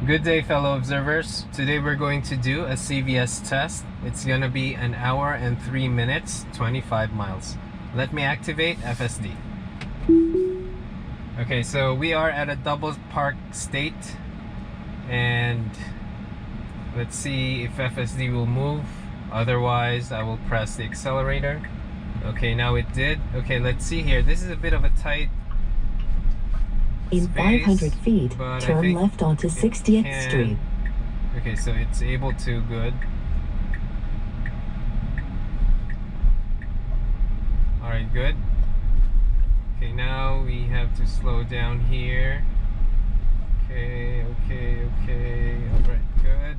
Good day, fellow observers. Today we're going to do a CVS test. It's gonna be an hour and 3 minutes, 25 miles. Let me activate FSD. Okay, so we are at a double park state, and let's see if FSD will move. Otherwise, I will press the accelerator. Okay, now it did. Okay, let's see here. This is a bit of a tight In space, 500 feet, turn left onto 60th Street. Okay, so it's able to, good. Alright, good. Okay, now we have to slow down here. Okay. Alright, good.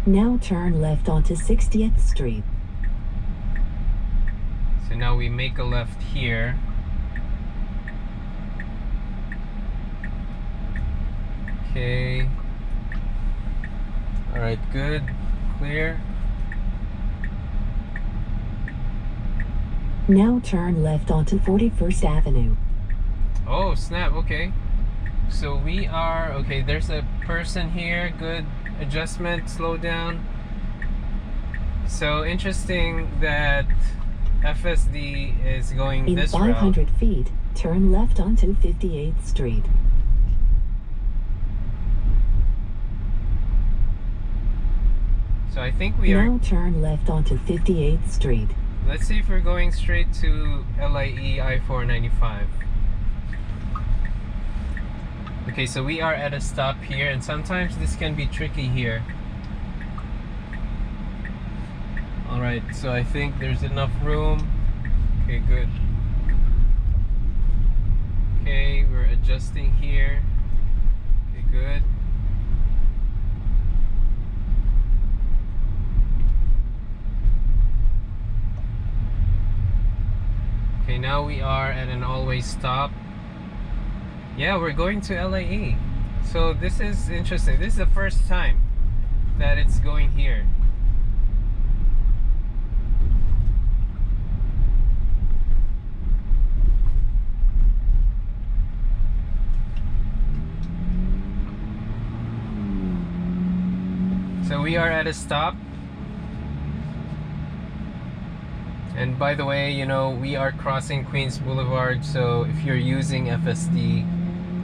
Now turn left onto 60th Street. So now we make a left here. Okay. Alright, good. Clear. Now turn left onto 41st Avenue. Oh, snap. Okay. So we are, okay, there's a person here. Good adjustment. Slow down. So interesting that FSD is going this route. In 500 feet, turn left onto 58th Street. So I think we are... Now turn left onto 58th Street. Let's see if we're going straight to LIE I-495. Okay, so we are at a stop here, and sometimes this can be tricky here. Alright, so I think there's enough room. Okay, good. Okay, we're adjusting here. Okay, good. Okay, now we are at an always stop. Yeah, we're going to LAE. So this is interesting. This is the first time that it's going here. So we are at a stop. And by the way, you know, we are crossing Queens Boulevard, so if you're using FSD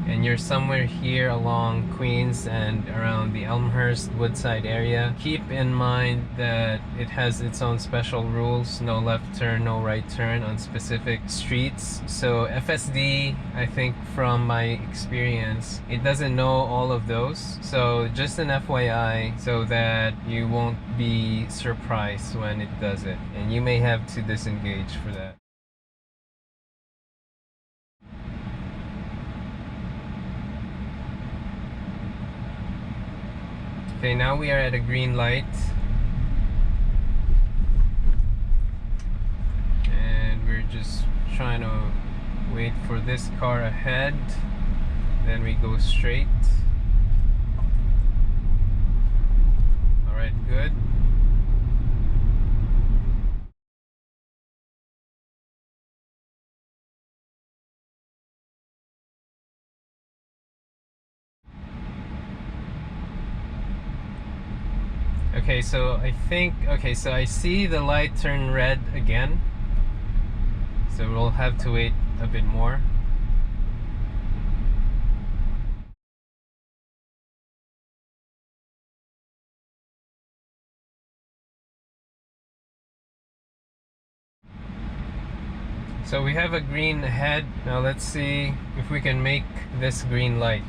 and you're somewhere here along Queens and around the Elmhurst, Woodside area, keep in mind that it has its own special rules. No left turn, no right turn on specific streets. So FSD, I think from my experience, it doesn't know all of those. So just an FYI, so that you won't be surprised when it does it. And you may have to disengage for that. Okay, now we are at a green light. And we're just trying to wait for this car ahead. Then we go straight. Alright, good. Okay, so I think, okay, so I see the light turn red again. So we'll have to wait a bit more. So we have a green ahead. Now let's see if we can make this green light.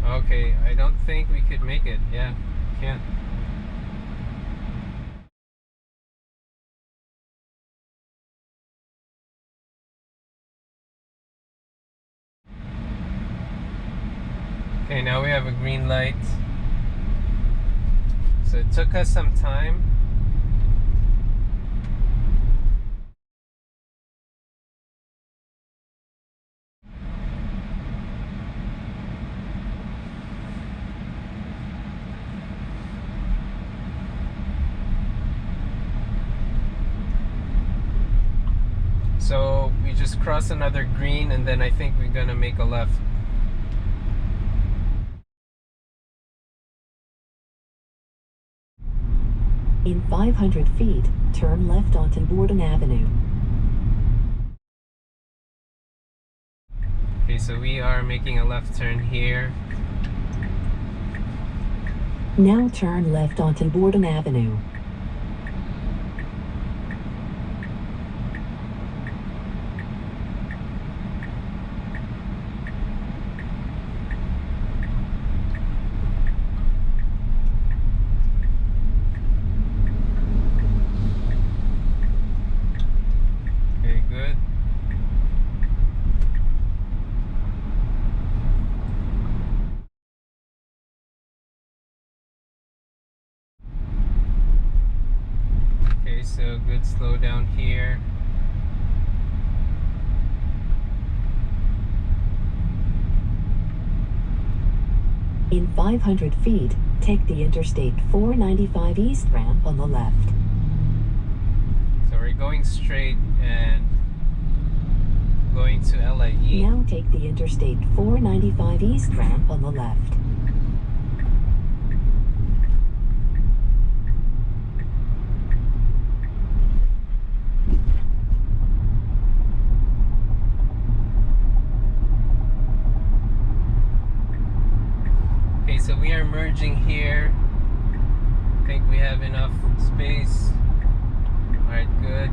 Okay, I don't think we could make it. Yeah, can't. Okay, now we have a green light. So it took us some time. So we just cross another green and then I think we're gonna make a left. In 500 feet, turn left onto Borden Avenue. Okay, so we are making a left turn here. Now turn left onto Borden Avenue. Okay, good. Okay, so good slowdown here. In 500 feet, take the Interstate 495 East ramp on the left. So we're going straight and going to LIE. Now take the Interstate 495 East ramp on the left. Okay, so we are merging here. I think we have enough space. Alright, good.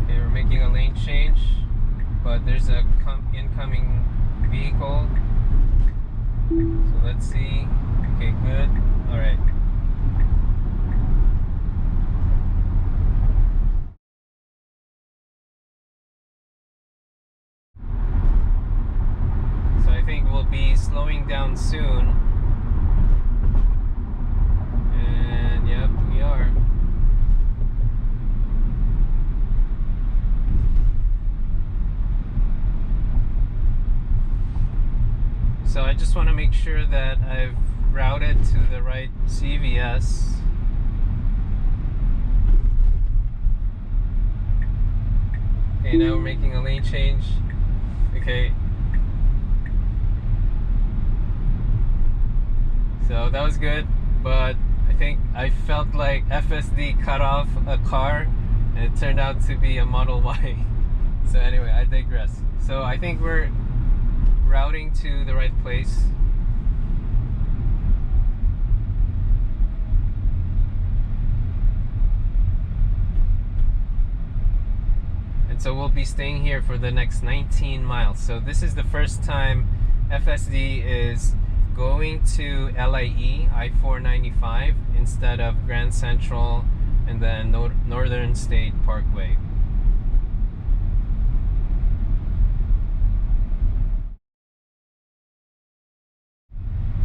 Okay, we're making a lane change, but there's a incoming vehicle. So let's see. Okay, good. Alright. So I think we'll be slowing down soon. And yep, we are. So I just want to make sure that I've routed to the right CVS. Okay, now we're making a lane change. Okay. So that was good, but I think I felt like FSD cut off a car and it turned out to be a Model Y. So anyway, I digress. So I think we're routing to the right place. And so we'll be staying here for the next 19 miles. So this is the first time FSD is going to LIE, I-495, instead of Grand Central and then Northern State Parkway.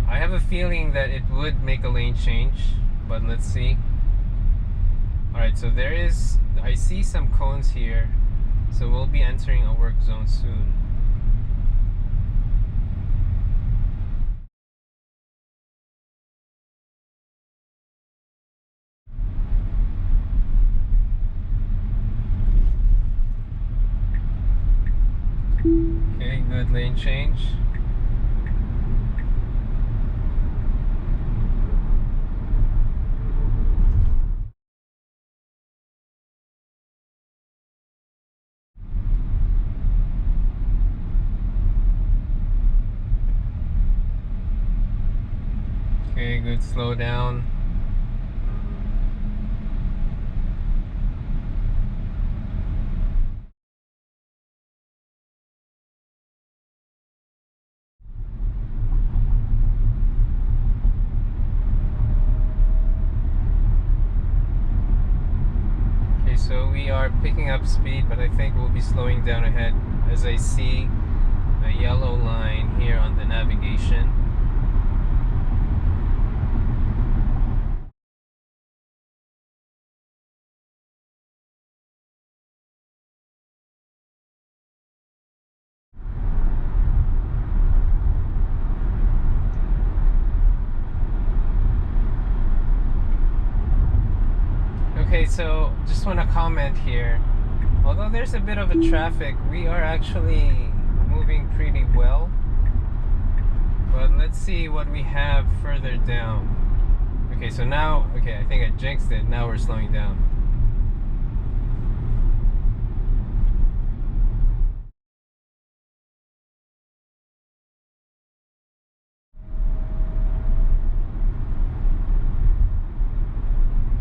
I have a feeling that it would make a lane change, but let's see. Alright, so I see some cones here, so we'll be entering a work zone soon. Okay, good lane change. Okay, good slow down. Okay, so we are picking up speed, but I think we'll be slowing down ahead. as I see a yellow line here on the navigation. Okay, so just want to comment here. Although there's a bit of a traffic, we are actually moving pretty well. But let's see what we have further down. Okay, so now, okay, I think I jinxed it. Now we're slowing down.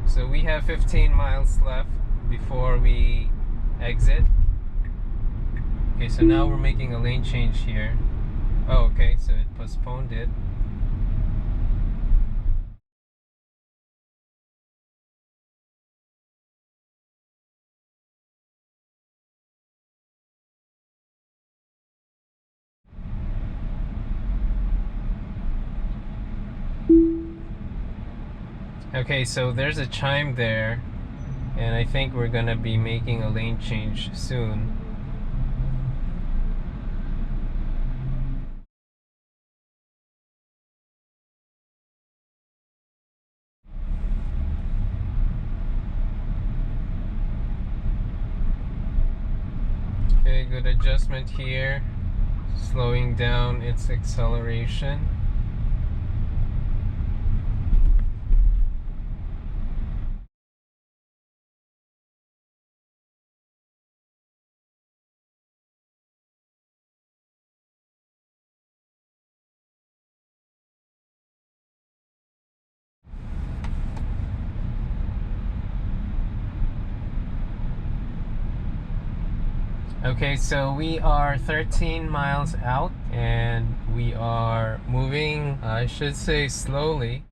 So we have 15 miles left before we exit. Okay, so now we're making a lane change here. Oh, okay, so it postponed it. Okay, so there's a chime there, and I think we're gonna be making a lane change soon. Okay, good adjustment here, slowing down its acceleration. Okay, so we are 13 miles out and we are moving, I should say, slowly.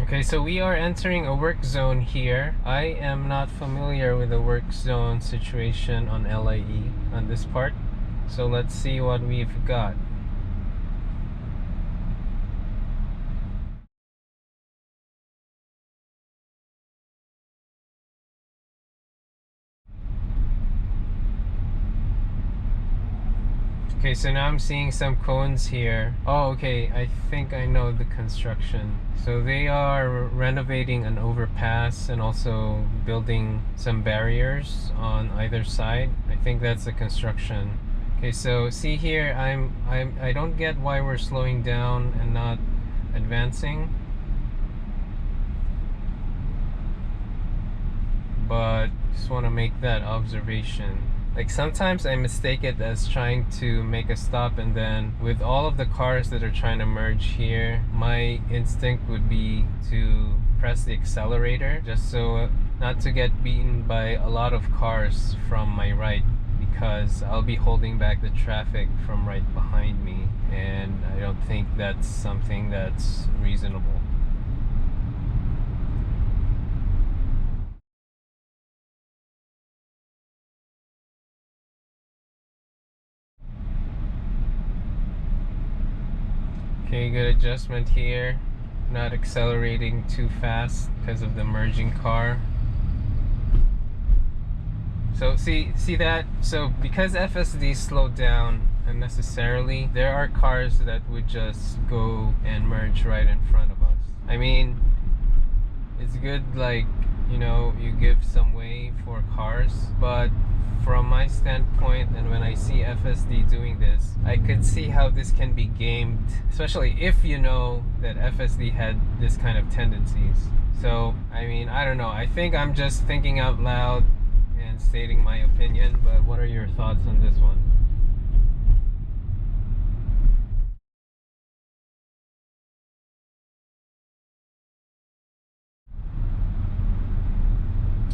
Okay, so we are entering a work zone here. I am not familiar with the work zone situation on LIE on this part. So let's see what we've got. Okay, so now I'm seeing some cones here. Oh, okay, I think I know the construction. So they are renovating an overpass and also building some barriers on either side. I think that's the construction. Okay, so see here, I don't get why we're slowing down and not advancing. But just want to make that observation. Like sometimes I mistake it as trying to make a stop, and then with all of the cars that are trying to merge here, my instinct would be to press the accelerator just so not to get beaten by a lot of cars from my right, because I'll be holding back the traffic from right behind me, and I don't think that's something that's reasonable. Okay, good adjustment here. Not accelerating too fast because of the merging car. So see that? So because FSD slowed down unnecessarily, there are cars that would just go and merge right in front of us. I mean, it's good, like, you know, you give some way for cars, but from my standpoint, and when I see FSD doing this, I could see how this can be gamed, especially if you know that FSD had this kind of tendencies. So, I mean, I don't know. I think I'm just thinking out loud and stating my opinion, but what are your thoughts on this one?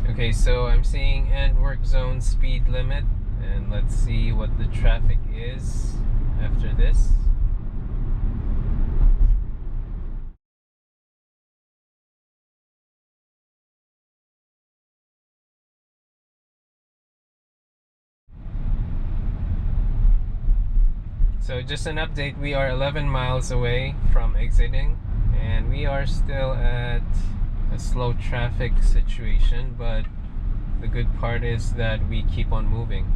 Okay, so I'm seeing end work zone speed limit, and let's see what the traffic is after this. So just an update, we are 11 miles away from exiting, and we are still at a slow traffic situation, but the good part is that we keep on moving.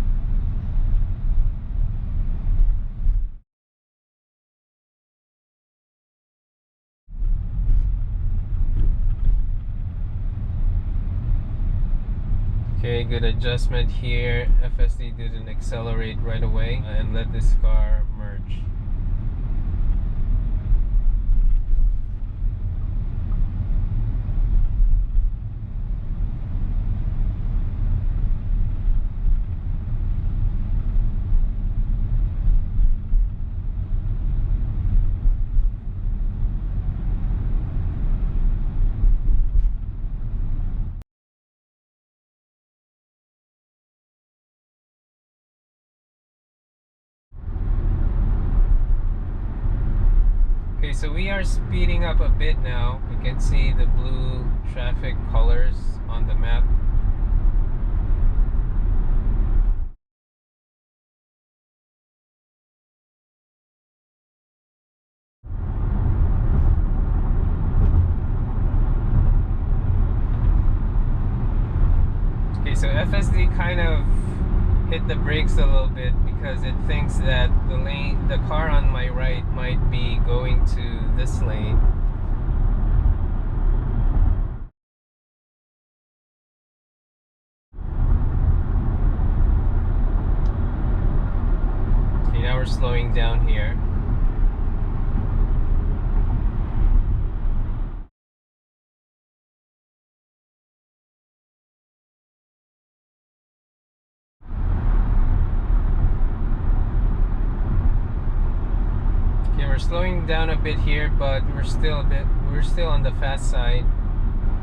Okay, good adjustment here. FSD didn't accelerate right away and let this car merge. Okay, so we are speeding up a bit now. You can see the blue traffic colors on the map. Okay, so FSD kind of hit the brakes a little bit because it thinks that the car on my right might be going to this lane. Okay, now we're slowing down here. We're slowing down a bit here, but we're still on the fast side.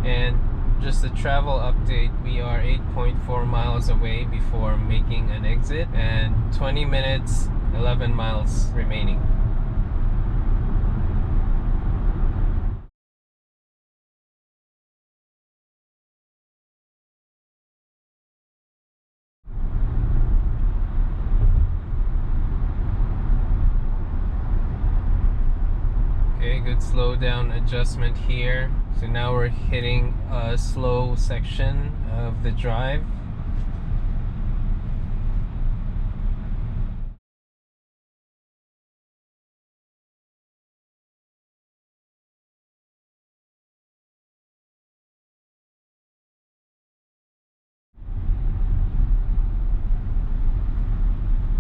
And just a travel update, we are 8.4 miles away before making an exit, and 20 minutes, 11 miles remaining. Okay, good slowdown adjustment here. So now we're hitting a slow section of the drive.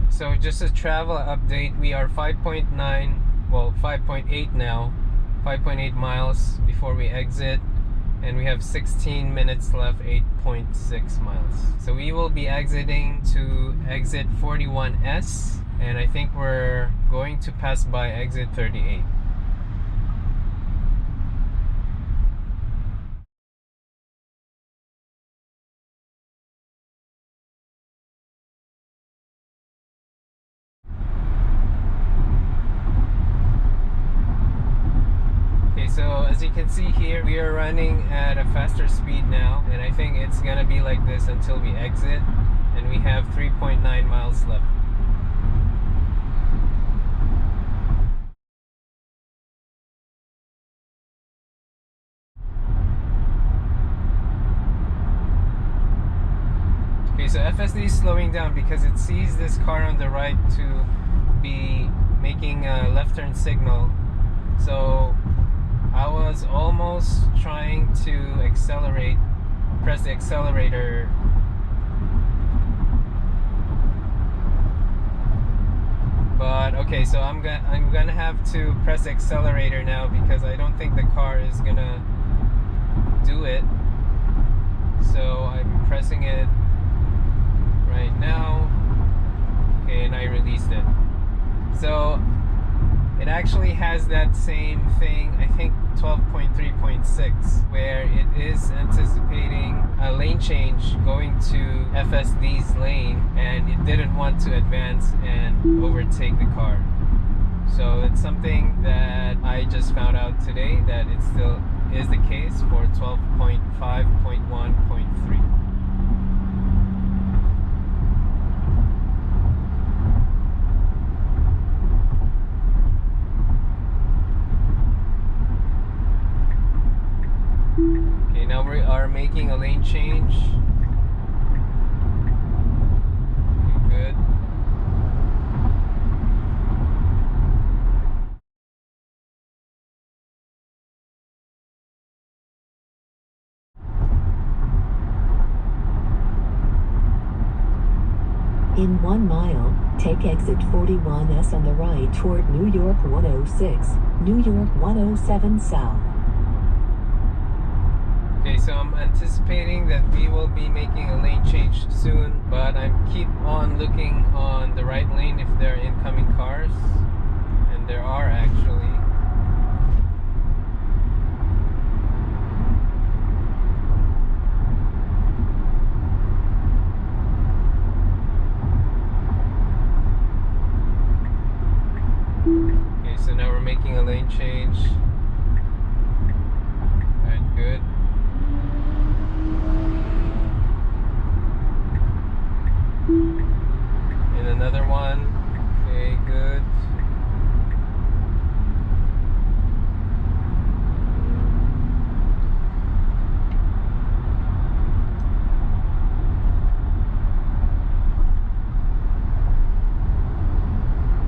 So just a travel update, we are 5.9, well 5.8 now, 5.8 miles before we exit, and we have 16 minutes left, 8.6 miles. So we will be exiting to exit 41S, and I think we're going to pass by exit 38. So as you can see here, we are running at a faster speed now, and I think it's gonna be like this until we exit, and we have 3.9 miles left. Okay, so FSD is slowing down because it sees this car on the right to be making a left turn signal. So I was almost trying to accelerate, press the accelerator. But okay, so I'm gonna have to press the accelerator now because I don't think the car is gonna do it. So I'm pressing it right now. Okay, and I released it. So it actually has that same thing, I think 12.3.6, where it is anticipating a lane change going to FSD's lane, and it didn't want to advance and overtake the car. So it's something that I just found out today, that it still is the case for 12.5.1.3. change. Okay, good. In 1 mile, take exit 41S on the right toward New York 106, New York 107 South. Okay, so I'm anticipating that we will be making a lane change soon, but I keep on looking on the right lane if there are incoming cars, and there are actually. Okay, so now we're making a lane change. Alright, good. And another one. Okay, good.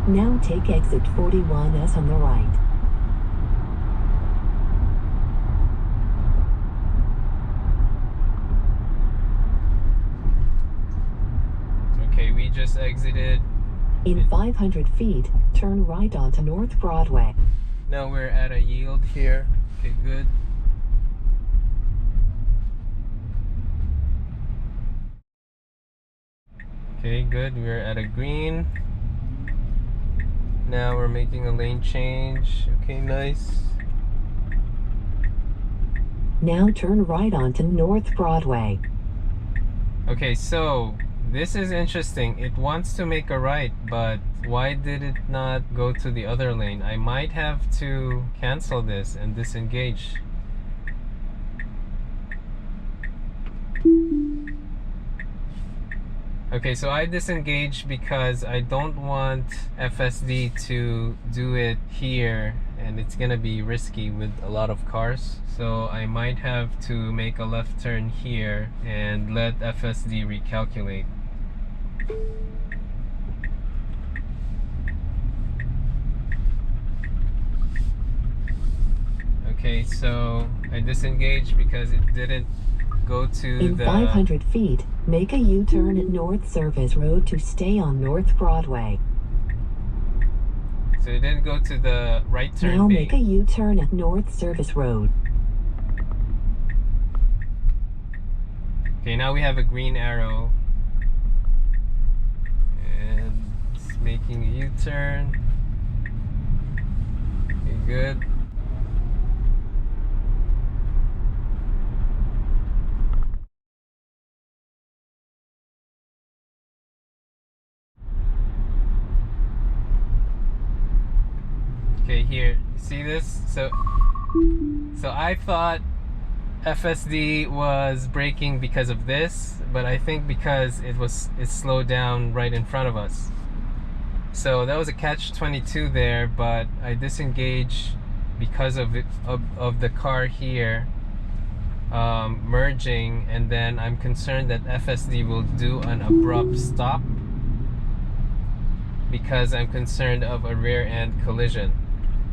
Now take exit 41S on the right. Okay, we just exited. In 500 feet, turn right onto North Broadway. Now we're at a yield here. Okay, good. Okay, good. We're at a green. Now we're making a lane change. Okay, nice. Now turn right onto North Broadway. Okay, so this is interesting. It wants to make a right, but why did it not go to the other lane? I might have to cancel this and disengage. Okay, so I disengaged because I don't want FSD to do it here, and it's gonna be risky with a lot of cars. So I might have to make a left turn here and let FSD recalculate. Okay, so I disengaged because it didn't go to In the 500 feet, make a U-turn at North Service Road to stay on North Broadway. So it didn't go to the right turn Now B. make a U-turn at North Service Road. Okay, now we have a green arrow. And it's making a U-turn. Okay, good. Okay, here, see this? So I thought FSD was braking because of this, but I think because it slowed down right in front of us. So that was a catch-22 there, but I disengaged because of it, of the car here merging, and then I'm concerned that FSD will do an abrupt stop because I'm concerned of a rear end collision.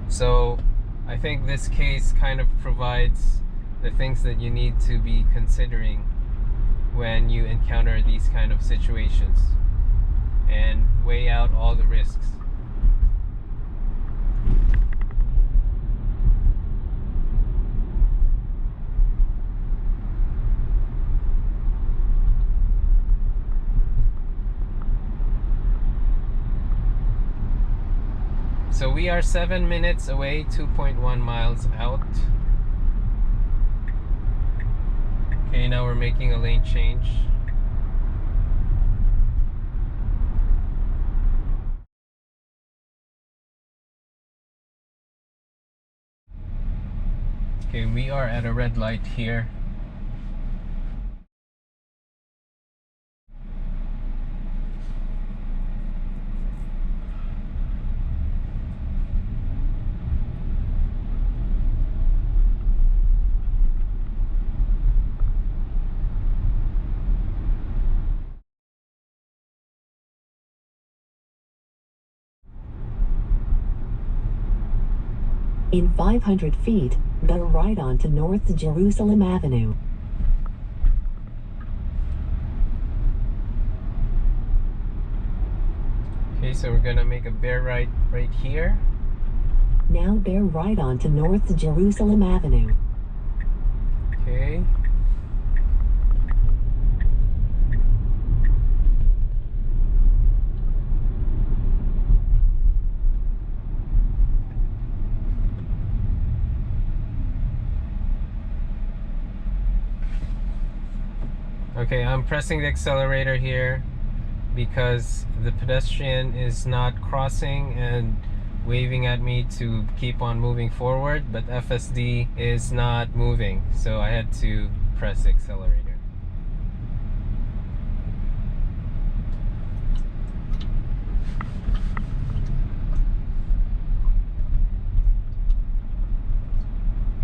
So I think this case kind of provides the things that you need to be considering when you encounter these kind of situations and weigh out all the risks. So we are 7 minutes away, 2.1 miles out. Okay, now we're making a lane change. Okay, we are at a red light here. In 500 feet, bear right onto North Jerusalem Avenue. Okay, so we're gonna make a bear right here. Now bear right onto North Jerusalem Avenue. Okay. Okay, I'm pressing the accelerator here because the pedestrian is not crossing and waving at me to keep on moving forward, but FSD is not moving, so I had to press the accelerator.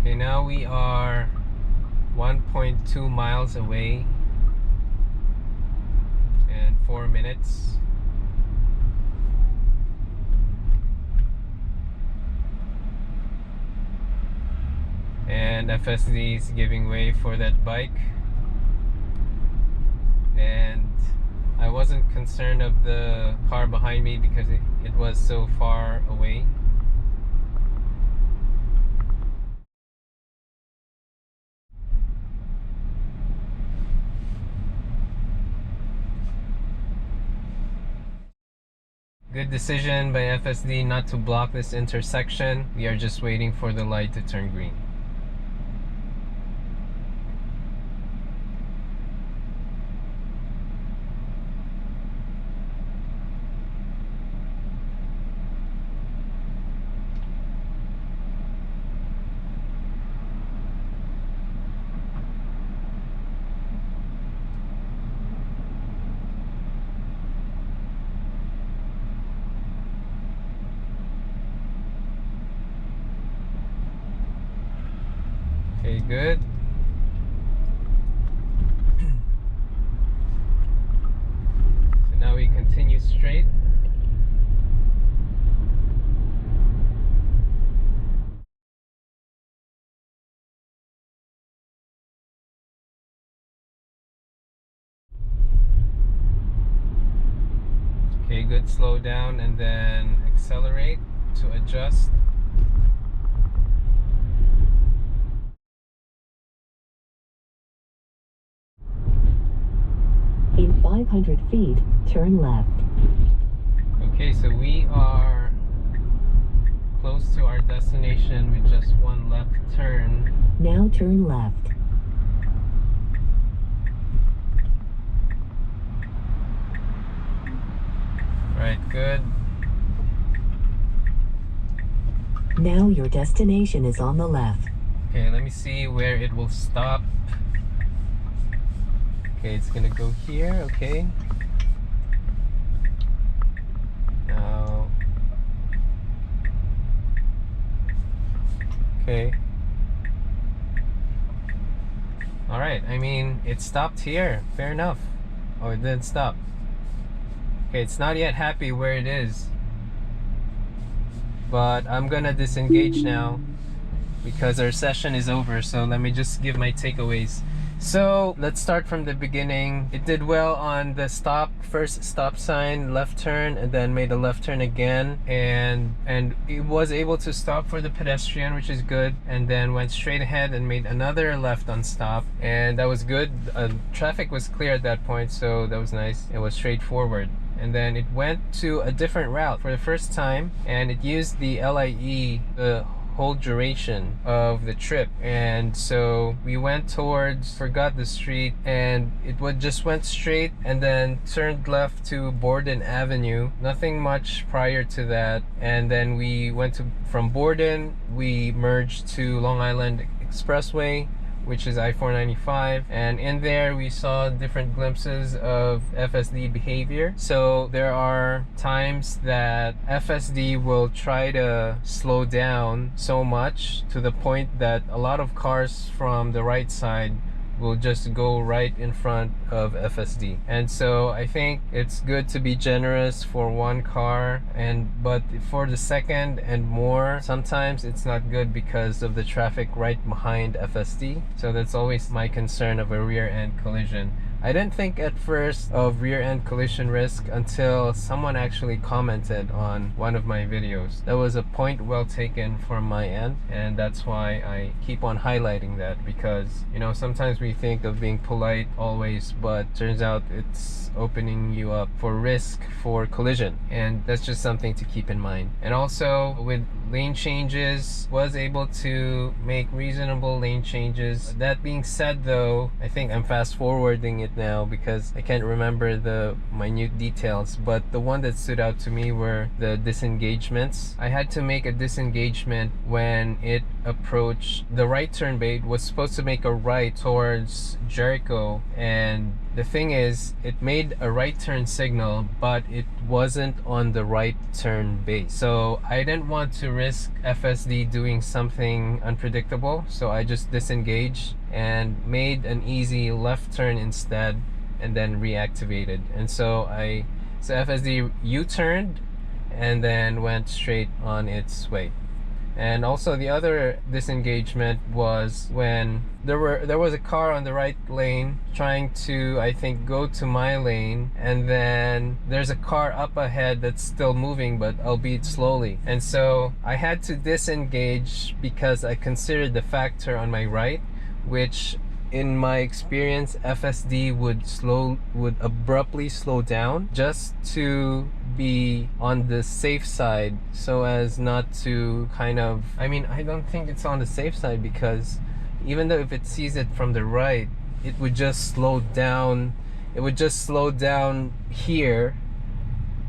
Okay, now we are 1.2 miles away and 4 minutes. And FSD is giving way for that bike, and I wasn't concerned of the car behind me because it was so far away. Good decision by FSD not to block this intersection. We are just waiting for the light to turn green. Okay, good. So now we continue straight. Okay, good. Slow down and then accelerate to adjust. In 500 feet, turn left. Okay, so we are close to our destination with just one left turn. Now turn left. Right, good. Now your destination is on the left. Okay, let me see where it will stop. Okay, it's gonna go here, okay. Now, okay. Alright, I mean, it stopped here, fair enough. Oh, it didn't stop. Okay, it's not yet happy where it is. But I'm gonna disengage now because our session is over, so let me just give my takeaways. So let's start from the beginning. It did well on the first stop sign, left turn, and then made a left turn again, and it was able to stop for the pedestrian, which is good, and then went straight ahead and made another left on stop, and that was good. Traffic was clear at that point, so that was nice. It was straightforward. And then it went to a different route for the first time, and it used the LIE the whole duration of the trip. And so we went towards, forgot the street, and it just went straight and then turned left to Borden Avenue. Nothing much prior to that. And then we went from Borden, we merged to Long Island Expressway, which is I-495, and in there we saw different glimpses of FSD behavior. So there are times that FSD will try to slow down so much to the point that a lot of cars from the right side will just go right in front of FSD. And so I think it's good to be generous for one car, but for the second and more, sometimes it's not good because of the traffic right behind FSD. So that's always my concern of a rear end collision. I didn't think at first of rear end collision risk until someone actually commented on one of my videos. That was a point well taken from my end, and that's why I keep on highlighting that, because you know, sometimes we think of being polite always, but turns out it's opening you up for risk for collision, and that's just something to keep in mind. And also with lane changes, was able to make reasonable lane changes. That being said though, I think I'm fast forwarding it now because I can't remember the minute details, but the one that stood out to me were the disengagements. I had to make a disengagement when it approached the right turn bay. It was supposed to make a right towards Jericho, and the thing is, it made a right turn signal, but it wasn't on the right turn base. So I didn't want to risk FSD doing something unpredictable, so I just disengaged and made an easy left turn instead, and then reactivated. And so FSD U-turned and then went straight on its way. And also the other disengagement was when there was a car on the right lane trying to, I think, go to my lane, and then there's a car up ahead that's still moving, but albeit slowly. And so I had to disengage because I considered the factor on my right, which in my experience FSD would abruptly slow down just to be on the safe side, so as not to kind of, I mean, I don't think it's on the safe side, because even though if it sees it from the right, it would just slow down. It would just slow down here,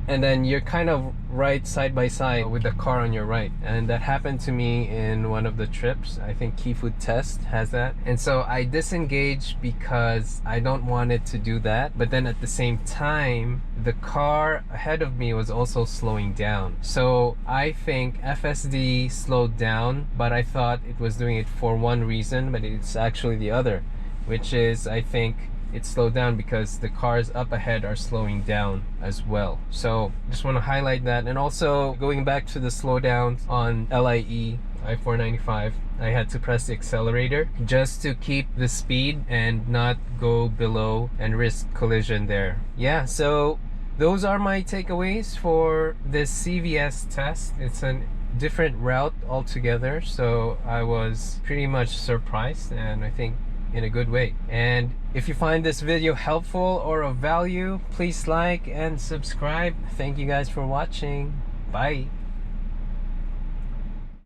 and then you're kind of right side by side with the car on your right. And that happened to me in one of the trips. I think CVS Test has that. And so I disengaged because I don't want it to do that, but then at the same time the car ahead of me was also slowing down. So I think FSD slowed down, but I thought it was doing it for one reason, but it's actually the other, which is, I think it slowed down because the cars up ahead are slowing down as well. So just want to highlight that. And also going back to the slowdowns on LIE I-495, I had to press the accelerator just to keep the speed and not go below and risk collision there. Yeah, so those are my takeaways for this CVS test. It's a different route altogether, so I was pretty much surprised, and I think in a good way. And if you find this video helpful or of value, please like and subscribe. Thank you guys for watching. Bye.